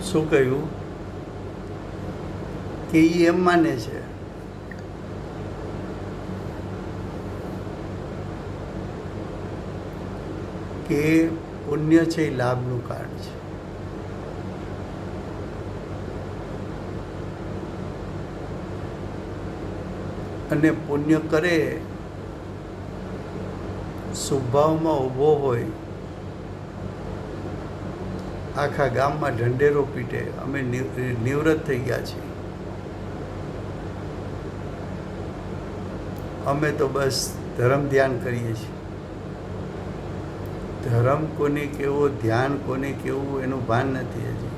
શું કહ્યું કે એ એમ માને છે કે પુણ્ય છે એ લાભનું કારણ છે. અને પુણ્ય કરે, સ્વભાવમાં ઊભો હોય, આખા ગામમાં ઢંઢેરો પીટે, અમે નિવૃત્ત થઈ ગયા છીએ, અમે તો બસ ધર્મ ધ્યાન કરીએ છીએ. ધર્મ કોને કેવો, ધ્યાન કોને કેવું એનું ભાન નથી હજી.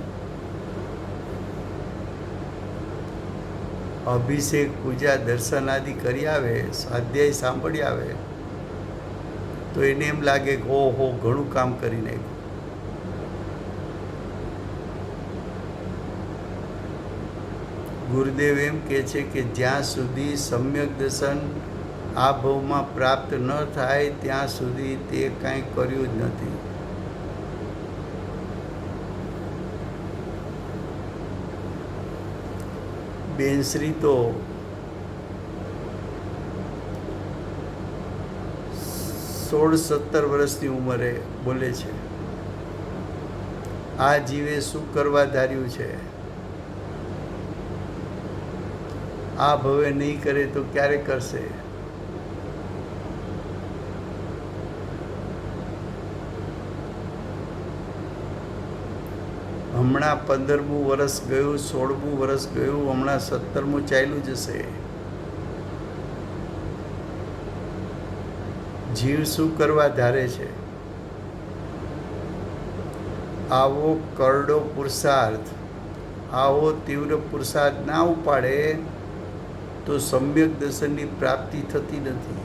અભિષેક, પૂજા, દર્શન આદિ કરી આવે, સ્વાધ્યાય સાંભળી આવે તો એને એમ લાગે કે ઓહો ઘણું કામ કરી નાખ્યું. ગુરુદેવ એમ કહે છે કે જ્યાં સુધી સમ્યક દર્શન આ ભાવમાં પ્રાપ્ત ન થાય ત્યાં સુધી તે કાંઈ કર્યું જ નથી. બેનશ્રી તો 16-17 વર્ષની ઉંમરે બોલે છે, આ જીવે શું કરવા ધાર્યું છે, આ ભવે નહીં કરે તો ક્યારે કરશે. હમણાં 15મું વર્ષ ગયું, 16મું વર્ષ ગયું, હમણાં 17મું ચાલ્યું જશે. જીવ શું કરવા ધારે છે? આવો કરડો પુરુષાર્થ, આવો તીવ્ર પુરુષાર્થ ના ઉપાડે તો સમ્યક દર્શનની પ્રાપ્તિ થતી નથી.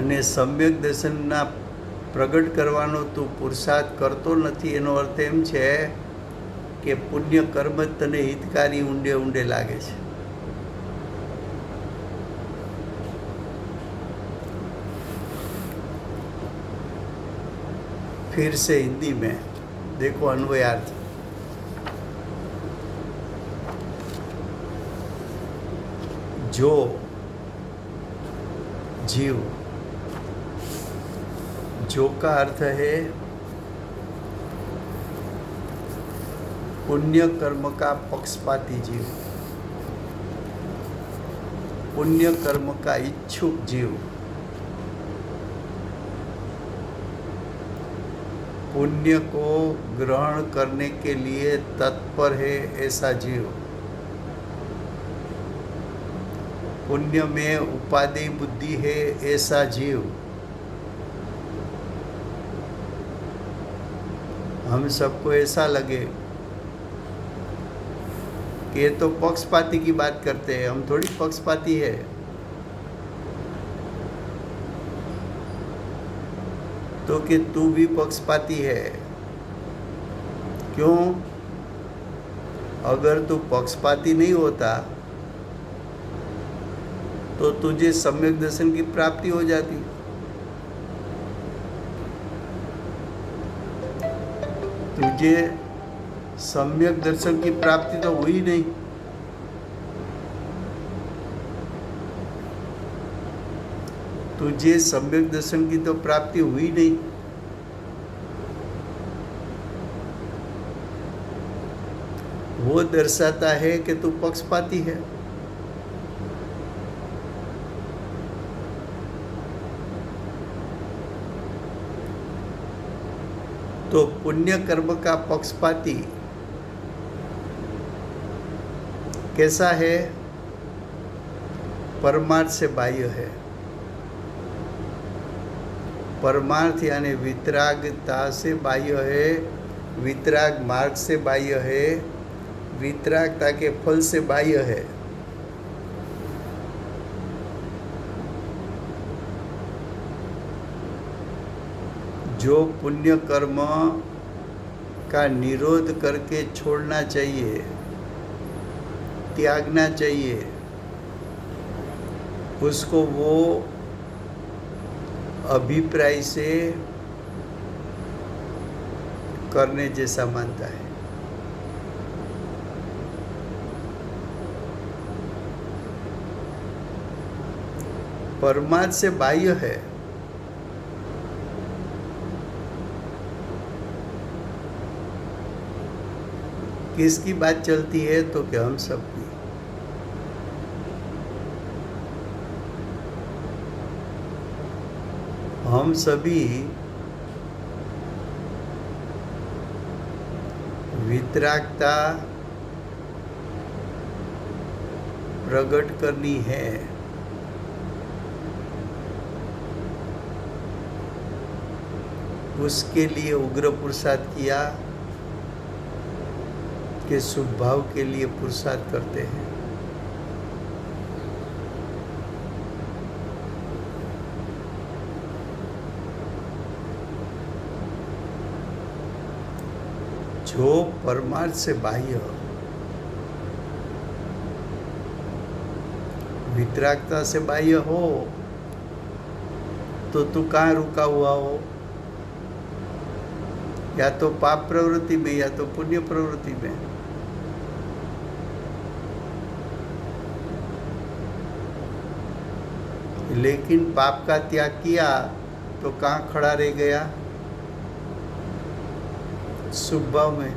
અને સમ્યક દર્શનના પ્રગટ કરવાનો તું પુરુષાર્થ કરતો નથી, એનો અર્થ એમ છે કે પુણ્ય કર્મ જ તને હિતકારી ઊંડે ઊંડે લાગે છે. फिर से हिंदी में देखो अन्वयार्थ. जो जीव, जो का अर्थ है पुण्य कर्म का पक्षपाती जीव, पुण्य कर्म का इच्छुक जीव, पुण्य को ग्रहण करने के लिए तत्पर है ऐसा जीव, पुण्य में उपादेय बुद्धि है ऐसा जीव, हम सबको ऐसा लगे कि ये तो पक्षपाती की बात करते हैं, हम थोड़ी पक्षपाती है. तो कि तू भी पक्षपाती है. क्यों? अगर तू पक्षपाती नहीं होता तो तुझे सम्यक दर्शन की प्राप्ति हो जाती. तुझे सम्यक दर्शन की प्राप्ति तो हुई नहीं. तुझे सम्यक दर्शन की तो प्राप्ति हुई नहीं. वो दर्शाता है कि तू पक्षपाती है. तो पुण्य कर्म का पक्षपाती कैसा है? परमार्थ से बाह्य है. परमार्थ यानी वितरागता से बाह्य है, वितराग मार्ग से बाह्य है, वितरागता के फल से बाह्य है. जो पुण्य कर्म का निरोध करके छोड़ना चाहिए, त्यागना चाहिए, उसको वो अभिप्राय से करने जैसा मानता है। परमार्थ से बाह्य है। किसकी बात चलती है? तो कि हम सबकी। हम सभी वितरागता प्रकट करनी है। उसके लिए उग्र पुरुषार्थ किया कि शुभ भाव के लिए पुरुषार्थ करते हैं। जो परमार्थ से बाह्य वितरागता से बाह्य हो तो तू कहाँ रुका हुआ हो? या तो पाप प्रवृत्ति में या तो पुण्य प्रवृत्ति में। लेकिन पाप का त्याग किया तो कहाँ खड़ा रह गया? शुभ भाव में।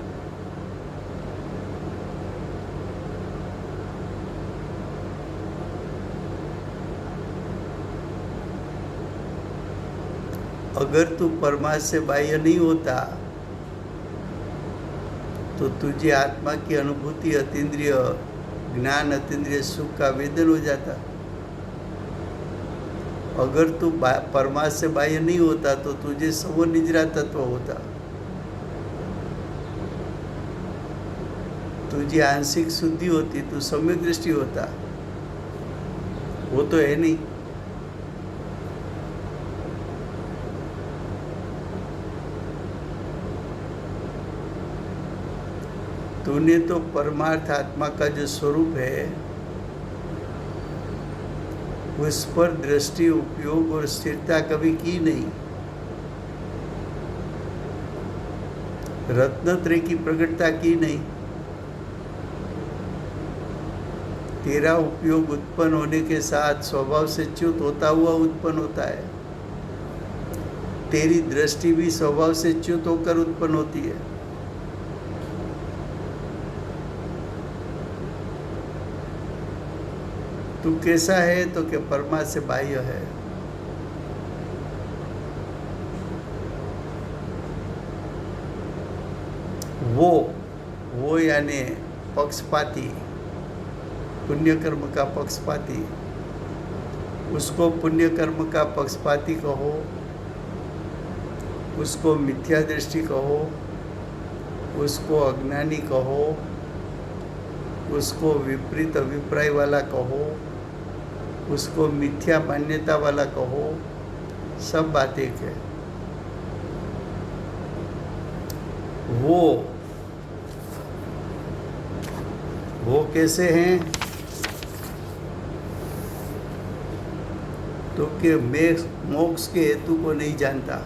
अगर तू परमार्थ से बाह्य नहीं होता तो तुझे आत्मा की अनुभूति अतीन्द्रिय ज्ञान अतीन्द्रिय सुख का वेदन हो जाता। अगर तू परमार्थ से बाह्य नहीं होता तो तुझे सर्व निजरा तत्व होता। तुझी आंशिक शुद्धि होती, तू सम्यक दृष्टि होता। वो तो है नहीं। तूने तो परमार्थ आत्मा का जो स्वरूप है उस पर दृष्टि उपयोग और स्थिरता कभी की नहीं। रत्नत्रय की प्रकटता की नहीं। तेरा उपयोग उत्पन्न होने के साथ स्वभाव से च्युत होता हुआ उत्पन्न होता है। तेरी दृष्टि भी स्वभाव से च्युत होकर उत्पन्न होती है। तू कैसा है? तो कि परमार्थ से बाह्य है। वो यानी पक्षपाती, पुण्य कर्म का पक्षपाती। उसको पुण्य कर्म का पक्षपाती कहो, उसको मिथ्या दृष्टि कहो, उसको अज्ञानी कहो, उसको विपरीत अभिप्राय वाला कहो, उसको मिथ्या मान्यता वाला कहो, सब बात एक है। वो कैसे हैं? तो कि मैं मोक्ष के हेतु को नहीं जानता।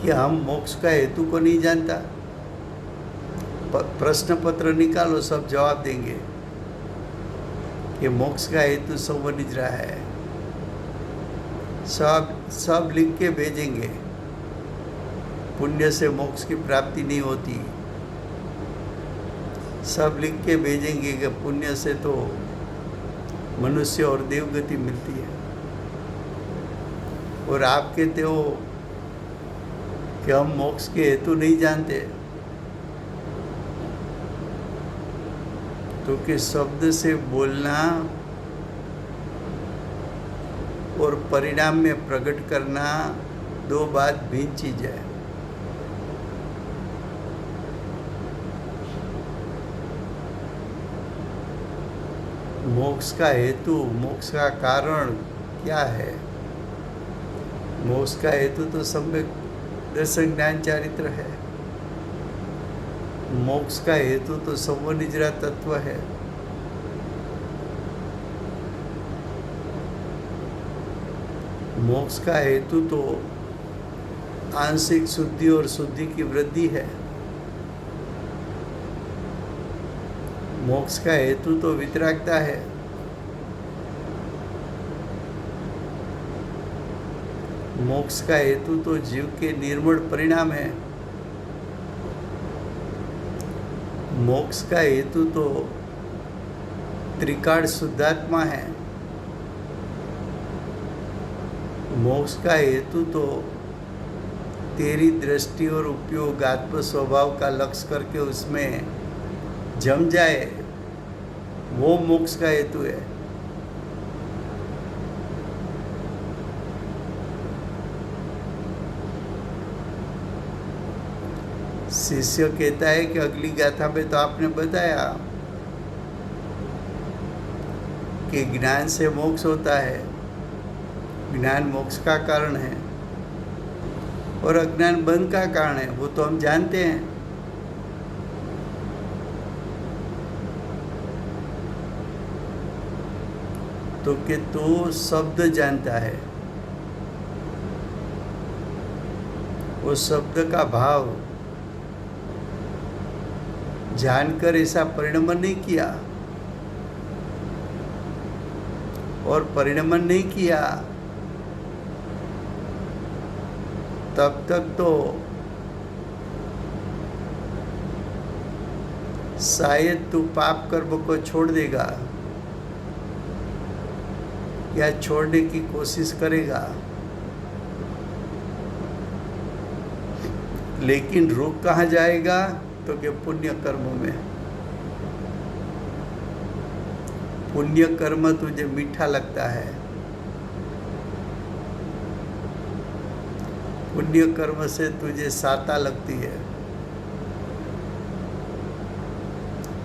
कि हम मोक्ष का हेतु को नहीं जानता। प्रश्न पत्र निकालो, सब जवाब देंगे कि मोक्ष का हेतु सब निजरा है। सब लिख के भेजेंगे। पुण्य से मोक्ष की प्राप्ति नहीं होती। सब लिख के भेजेंगे कि पुण्य से तो मनुष्य और देवगति मिलती है। और आप कहते हो कि हम मोक्ष के हेतु नहीं जानते। तो कि शब्द से बोलना और परिणाम में प्रकट करना दो बात भिन्न चीज है। मोक्ष का हेतु, मोक्ष का कारण क्या है? मोक्ष का हेतु तो सम्यक दर्शन ज्ञान चारित्र है। मोक्ष का हेतु तो सर्व निजरा तत्व है। मोक्ष का हेतु तो आंशिक शुद्धि और शुद्धि की वृद्धि है। मोक्ष का हेतु तो वितरागता है। मोक्ष का हेतु तो जीव के निर्मल परिणाम है। मोक्ष का हेतु तो त्रिकाल शुद्धात्मा है। मोक्ष का हेतु तो तेरी दृष्टि और उपयोग आत्म स्वभाव का लक्ष्य करके उसमें जम जाए, वो मोक्ष का हेतु है। शिष्य कहता है कि अगली गाथा में तो आपने बताया कि ज्ञान से मोक्ष होता है, ज्ञान मोक्ष का कारण है और अज्ञान बंध का कारण है, वो तो हम जानते हैं। तो कि तू शब्द जानता है, वो शब्द का भाव जानकर ऐसा परिणमन नहीं किया, और परिणमन नहीं किया तब तक तो शायद तू पाप कर्म को छोड़ देगा या छोड़ने की कोशिश करेगा, लेकिन रुक कहाँ जाएगा? तो कि पुण्य कर्म में। पुण्य कर्म तुझे मीठा लगता है, पुण्य कर्म से तुझे साता लगती है,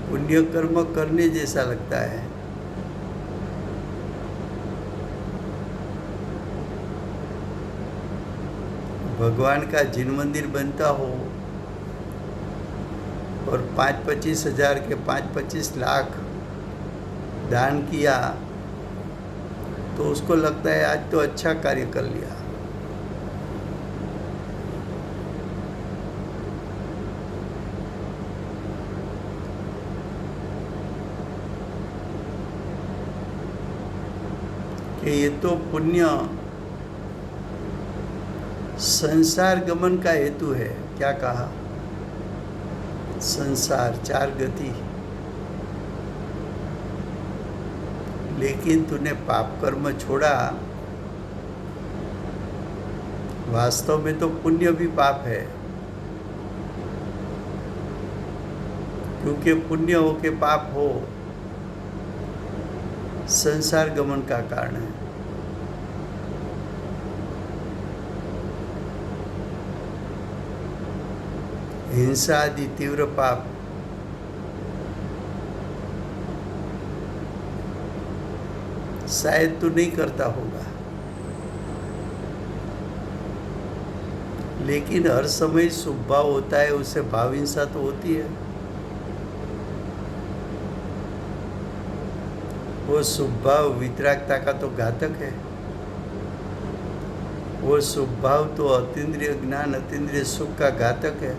पुण्य कर्म करने जैसा लगता है। भगवान का जिन मंदिर बनता हो और 5-25 हज़ार के 5-25 लाख दान किया तो उसको लगता है आज तो अच्छा कार्य कर लिया। कि ये तो पुण्य संसार गमन का हेतु है। क्या कहा? संसार, चार गति। लेकिन तूने पाप कर्म छोड़ा, वास्तव में तो पुण्य भी पाप है, क्योंकि पुण्य हो के पाप हो संसार गमन का कारण है। हिंसा आदि तीव्र पाप शायद तू नहीं करता होगा, लेकिन हर समय शुभ भाव होता है, उससे भाव हिंसा तो होती है। वो शुभ भाव वितरागता का तो घातक है। वो शुभ भाव तो अतीन्द्रिय ज्ञान, अतीन्द्रिय सुख का घातक है।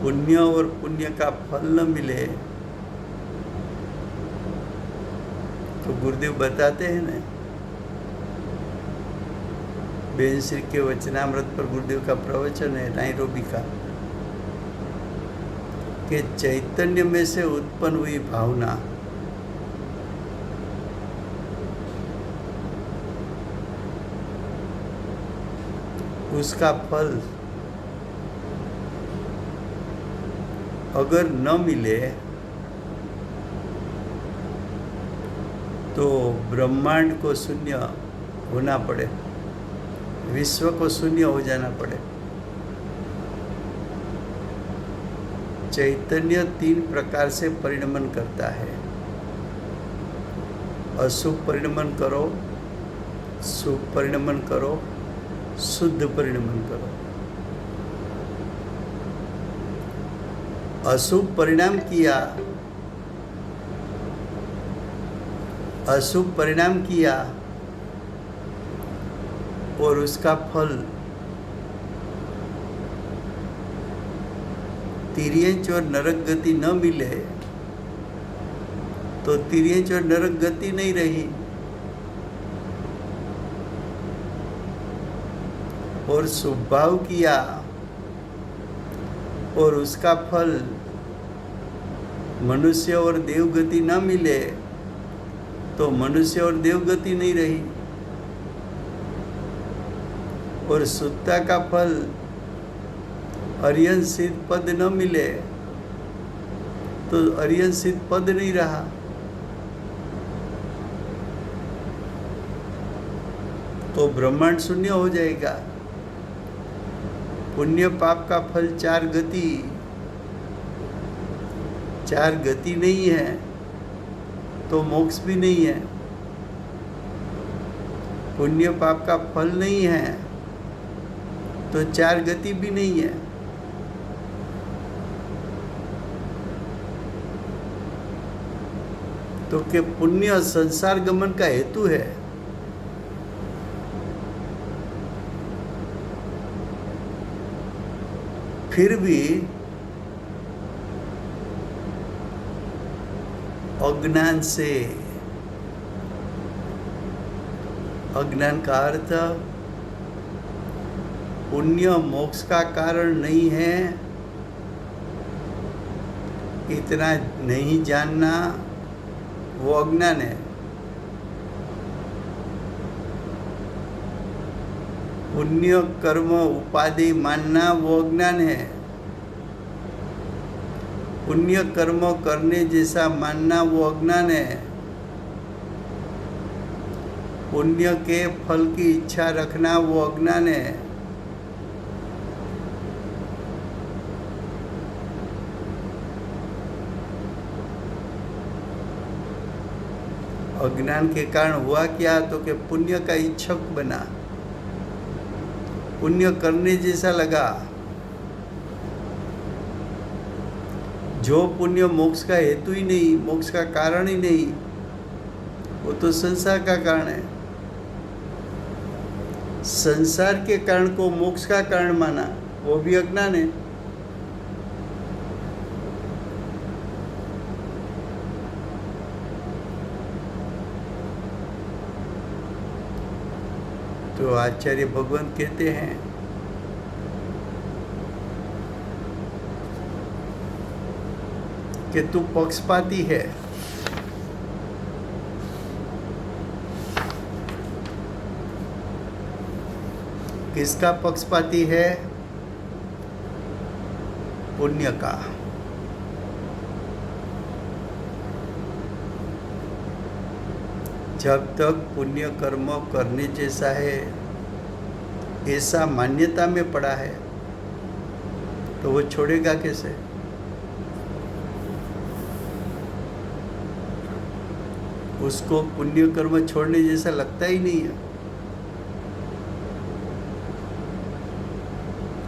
पुण्य और पुण्य का फल न मिले तो गुरुदेव बताते हैं ना, बेन श्री के वचनामृत पर गुरुदेव का प्रवचन है नाइरोबी का, कि चैतन्य में से उत्पन्न हुई भावना उसका फल अगर न मिले तो ब्रह्मांड को शून्य होना पड़े, विश्व को शून्य हो जाना पड़े। चैतन्य 3 प्रकार से परिणमन करता है। अशुभ परिणमन करो, शुभ परिणमन करो, शुद्ध परिणमन करो। अशुभ परिणाम किया, अशुभ परिणाम किया और उसका फल तिर्यंच और नरक गति न मिले तो तिर्यंच और नरक गति नहीं रही, और शुभ भाव किया और उसका फल मनुष्य और देव गति न मिले तो मनुष्य और देव गति नहीं रही, और शुद्धता का फल अर्यन सिद्ध पद न मिले तो अर्यन सिद्ध पद नहीं रहा। तो ब्रह्मांड शून्य हो जाएगा। पुण्य पाप का फल चार गति, चार गति नहीं है तो मोक्ष भी नहीं है। पुण्य पाप का फल नहीं है तो चार गति भी नहीं है। तो कि पुण्य संसार गमन का हेतु है, फिर भी अज्ञान से, अज्ञान का अर्थ पुण्य मोक्ष का कारण नहीं है, इतना नहीं जानना वो अज्ञान है। पुण्य कर्म उपाधि मानना वो अज्ञान है। पुण्य कर्म करने जैसा मानना वो अज्ञान है। पुण्य के फल की इच्छा रखना वो अज्ञान है। अज्ञान के कारण हुआ क्या, तो कि पुण्य का इच्छुक बना, पुण्य करने जैसा लगा। जो पुण्य मोक्ष का हेतु ही नहीं, मोक्ष का कारण ही नहीं, वो तो संसार का कारण है। संसार के कारण को मोक्ष का कारण माना, वो भी अज्ञान है। तो आचार्य भगवंत कहते हैं कि तू पक्षपाती है। किसका पक्षपाती है? पुण्य का। जब तक पुण्य कर्म करने जैसा है ऐसा मान्यता में पड़ा है तो वो छोड़ेगा कैसे? उसको पुण्य कर्म छोड़ने जैसा लगता ही नहीं है।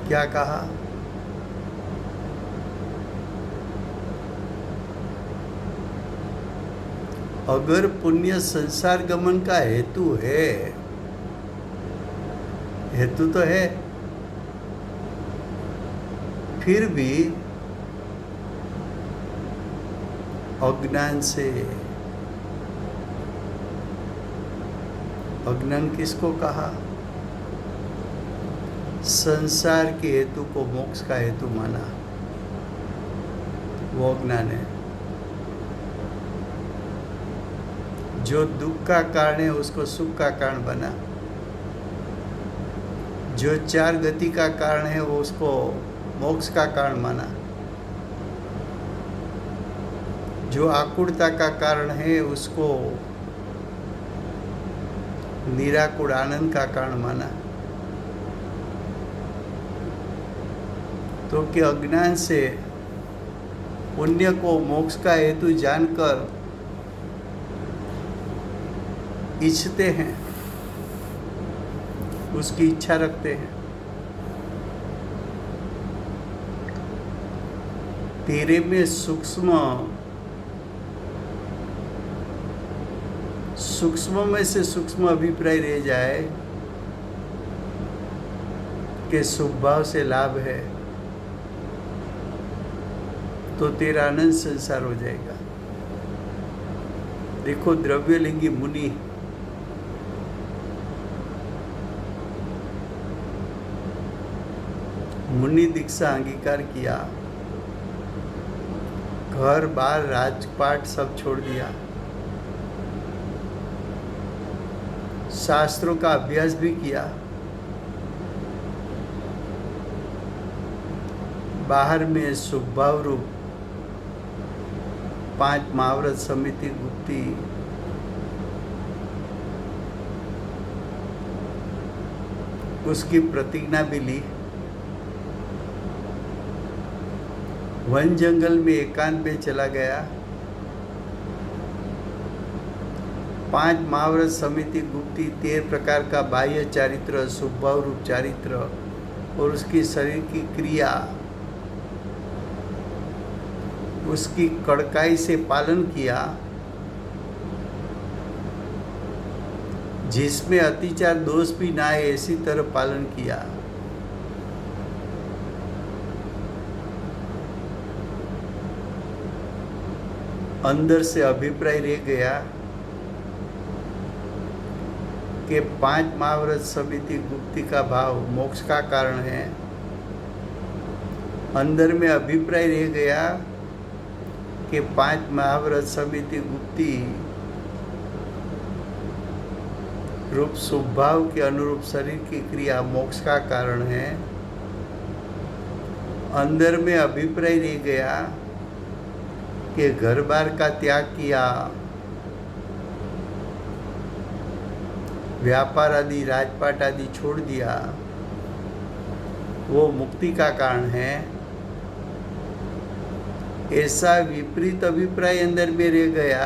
क्या कहा? अगर पुण्य संसार गमन का हेतु है, हेतु तो है, फिर भी अज्ञान से, अज्ञान किसको कहा? संसार के हेतु को मोक्ष का हेतु माना, वो अज्ञान है। जो दुख का कारण है उसको सुख का कारण बना, जो चार गति का कारण है वो उसको मोक्ष का कारण माना, जो आकुलता का कारण है उसको निराकुल आनंद का कारण माना। तो कि अज्ञान से पुण्य को मोक्ष का हेतु जानकर इच्छते हैं, उसकी इच्छा रखते हैं। तेरे में सूक्ष्म में से सूक्ष्म अभिप्राय रह जाए कि शुभ भाव से लाभ है, तो तेरा अनंत संसार हो जाएगा। देखो द्रव्यलिंगी मुनि दीक्षा अंगीकार किया, घर बार राजपाट सब छोड़ दिया, शास्त्रों का अभ्यास भी किया, बाहर में शुभभाव रूप 5 महाव्रत समिति गुप्ती उसकी प्रतिज्ञा भी ली, वन जंगल में एकांत में चला गया, 5 महाव्रत समिति गुप्ती 13 प्रकार का बाह्य चारित्र, शुभभाव रूप चारित्र और उसकी शरीर की क्रिया उसकी कड़काई से पालन किया, जिसमें अतिचार दोष भी ना आए ऐसी तरह पालन किया। अंदर से अभिप्राय रह गया कि 5 महाव्रत समिति गुप्ती का भाव मोक्ष का कारण है। अंदर में अभिप्राय रह गया कि 5 महाव्रत समिति गुप्ती रूप शुभभाव के अनुरूप शरीर की क्रिया मोक्ष का कारण है। अंदर में अभिप्राय रह गया कि घर बार का त्याग किया, व्यापार आदि राजपाट आदि छोड़ दिया, वो मुक्ति का कारण है। ऐसा विपरीत अभिप्राय अंदर में रह गया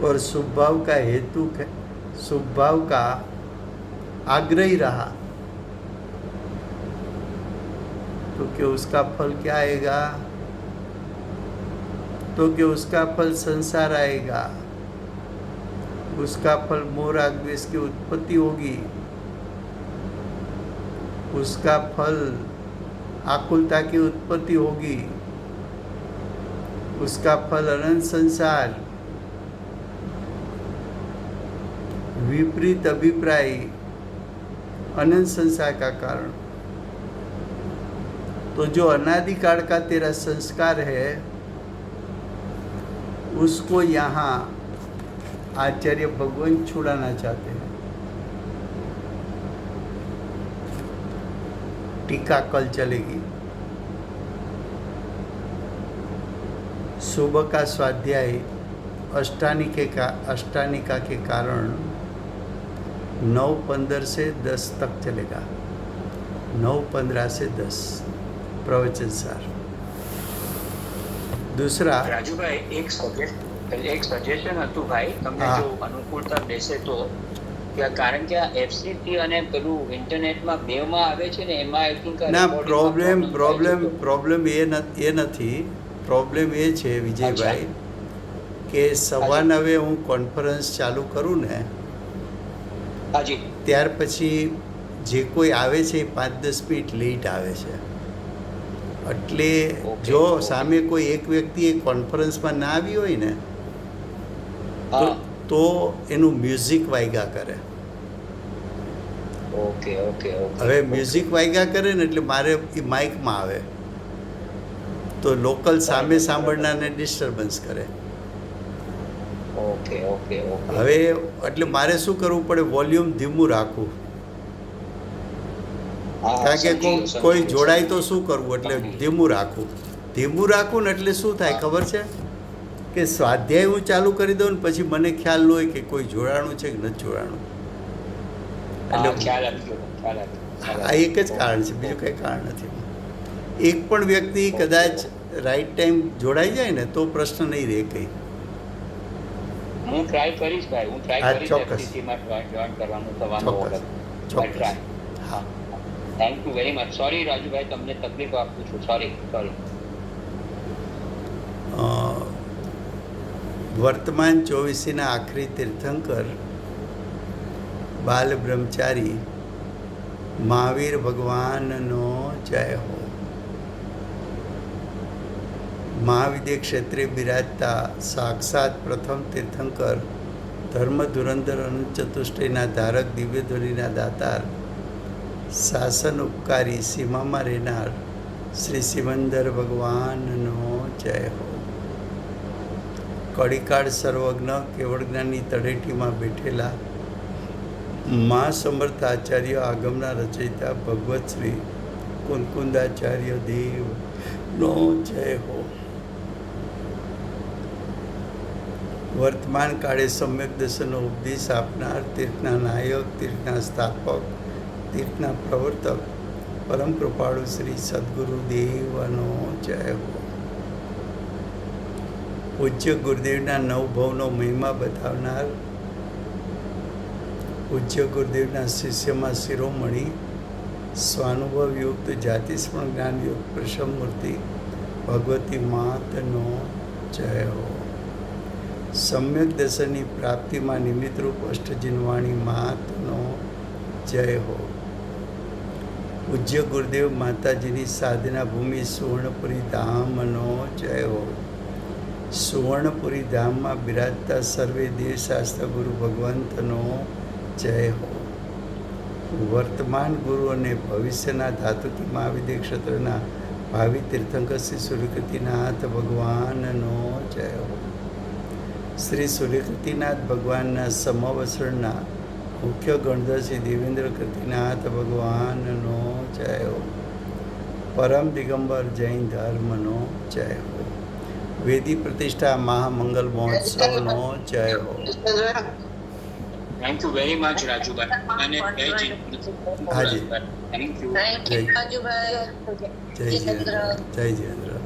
और शुभभाव का हेतु शुभभाव का आग्रही रहा, तो क्या उसका फल क्या आएगा? तो क्या उसका फल संसार आएगा, उसका फल मोह राग द्वेष की उत्पत्ति होगी, उसका फल आकुलता की उत्पत्ति होगी, उसका फल अनंत संसार। विपरीत अभिप्राय अनंत संसार का कारण। तो जो अनादिकाल का तेरा संस्कार है उसको यहाँ आचार्य भगवान छुड़ाना चाहते हैं। टीका कल चलेगी। सुबह का स्वाध्याय अष्टानिका के कारण 9:15 से 10 तक चलेगा। 9:15 से 10 प्रवचन सार। दूसरा રાજુભાઈ એક સજેશન હતું ભાઈ, તમને જો અનુકૂળતા બેસે તો, કે કારણ કે આ એફસીટી અને પેલું ઇન્ટરનેટમાં બેમાં આવે છે ને, એમાં આઈ થિંક ના પ્રોબ્લેમ એ નથી. પ્રોબ્લેમ એ છે વિજયભાઈ કે સવા 9 હું કોન્ફરન્સ ચાલુ કરું ને ત્યાર પછી જે કોઈ આવે છે એ 5-10 મિનિટ લેટ આવે છે. એટલે જો સામે કોઈ એક વ્યક્તિ એ કોન્ફરન્સમાં ના આવી હોય ને તો એનું મ્યુઝિક વાગ્યા કરે. હવે મ્યુઝિક વાગ્યા કરે ને એટલે મારે એ માઇકમાં આવે તો લોકલ સામે સાંભળનારને ડિસ્ટર્બન્સ કરે. હવે એટલે મારે શું કરવું પડે, વોલ્યુમ ધીમું રાખવું. કારણ કે કોઈ જોડાય તો શું કરવું, એટલે ધીમું રાખવું ને એટલે શું થાય ખબર છે કે સ્વાધ્યાય હું ચાલુ કરી દઉં ને પછી મને ખ્યાલ ન હોય કે કોઈ જોડાણું છે કે નથી જોડાણું. એટલે આ એક જ કારણ છે, બીજું કંઈ કારણ નથી. એક પણ વ્યક્તિ કદાચ રાઈટ ટાઈમ જોડાઈ જાય ને તો પ્રશ્ન નહીં રહે કંઈ. હું ટ્રાય કરીશ ભાઈ, હું ટ્રાય કરીશ ચોક્કસ જોઈન કરવાનું થવાનું. ચોક્કસ. હા thank you very much. Sorry Rajubhai, તમને તકલીફ આપું છું. સોરી. વર્તમાન 24ના આખરી તીર્થંકર બાલ બ્રહ્મચારી મહાવીર ભગવાનનો જય હો. મહાવિદ્ય ક્ષેત્રે બિરાજતા સાક્ષાત પ્રથમ તીર્થંકર ધર્મ ધુરંધર અનુચતુષ્ટયના ધારક દિવ્યધ્વનિના દાતાર શાસન ઉપકારી સીમામાં રહેનાર શ્રી સિમંદર ભગવાનનો જય હો. કળીકાળ સર્વજ્ઞ કેવળ જ્ઞાનની તળેટીમાં બેઠેલા મા સમર્થ આચાર્ય આગમના રચયિતા ભગવત શ્રી કુંકુંદાચાર્ય દેવનો જય હો. વર્તમાન કાળે સમ્યક દર્શનનો ઉપદેશ આપનાર તીર્થના નાયક, તીર્થના સ્થાપક, તીર્થના પ્રવર્તક પરમ કૃપાળુ શ્રી સદગુરુ દેવનો જય હો. પૂજ્ય ગુરુદેવના નવભવનો મહિમા બતાવનાર પૂજ્ય ગુરુદેવના શિષ્યમાં શિરોમણી સ્વાનુભવયુક્ત જાતિસ્મરણ જ્ઞાનયુક્ત પ્રસમમૂર્તિ ભગવતી માતનો જય હો. સમ્યક દર્શનની પ્રાપ્તિમાં નિમિત્તરૂપ અષ્ટજીનવાણી માતનો જય હો. પૂજ્ય ગુરુદેવ માતાજીની સાધના ભૂમિ સુવર્ણપુરી ધામનો જય હો. સુવર્ણપુરી ધામમાં બિરાજતા સર્વે દેવશાસ્ત્ર ગુરુ ભગવંતનો જય હો. વર્તમાન ગુરુ અને ભવિષ્યના ધાતુકી મહાવિદ્ય ક્ષેત્રના ભાવિ તીર્થંકર શ્રી સૂર્યકૃતિનાથ ભગવાનનો જય હો. શ્રી સૂર્યકૃતિનાથ ભગવાનના સમવસરણના મુખ્ય ગણધર શ્રી દેવેન્દ્ર કૃતિનાથ ભગવાનનો જય હો. પરમ દિગંબર જૈન ધર્મનો જય હો. વેદી પ્રતિષ્ઠા મહામંગલ મહોત્સવનો જય હો. Thank you very much Rajubhai અને જય જી. હાજી. Thank you. જય રાજુભાઈ. જય જીનેન્દ્ર. જય જીનેન્દ્ર.